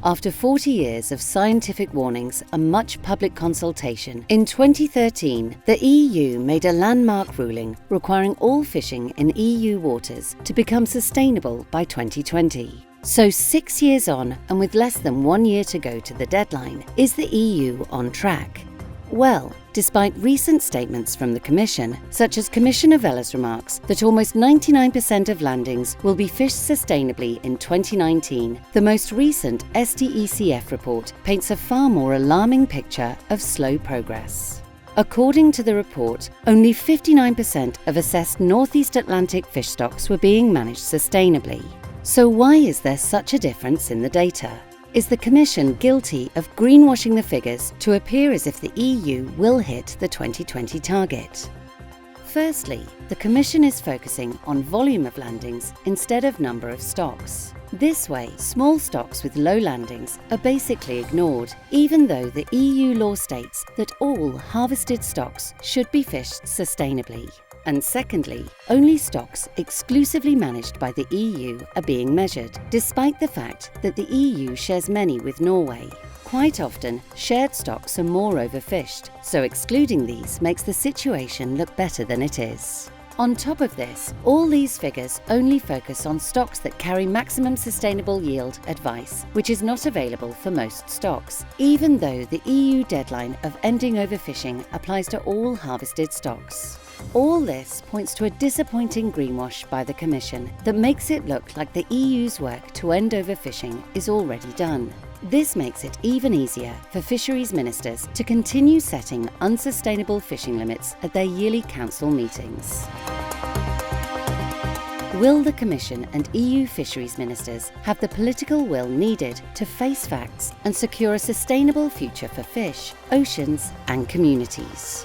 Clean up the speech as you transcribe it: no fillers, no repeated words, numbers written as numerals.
After 40 years of scientific warnings and much public consultation, in 2013, the EU made a landmark ruling requiring all fishing in EU waters to become sustainable by 2020. So 6 years on, and with less than 1 year to go to the deadline, is the EU on track? Well, despite recent statements from the Commission, such as Commissioner Vella's remarks that almost 99% of landings will be fished sustainably in 2019, the most recent STECF report paints a far more alarming picture of slow progress. According to the report, only 59% of assessed Northeast Atlantic fish stocks were being managed sustainably. So why is there such a difference in the data? Is the Commission guilty of greenwashing the figures to appear as if the EU will hit the 2020 target? Firstly, the Commission is focusing on volume of landings instead of number of stocks. This way, small stocks with low landings are basically ignored, even though the EU law states that all harvested stocks should be fished sustainably. And secondly, only stocks exclusively managed by the EU are being measured, despite the fact that the EU shares many with Norway. Quite often, shared stocks are more overfished, so excluding these makes the situation look better than it is. On top of this, all these figures only focus on stocks that carry maximum sustainable yield advice, which is not available for most stocks, even though the EU deadline of ending overfishing applies to all harvested stocks. All this points to a disappointing greenwash by the Commission that makes it look like the EU's work to end overfishing is already done. This makes it even easier for fisheries ministers to continue setting unsustainable fishing limits at their yearly council meetings. Will the Commission and EU fisheries ministers have the political will needed to face facts and secure a sustainable future for fish, oceans and communities?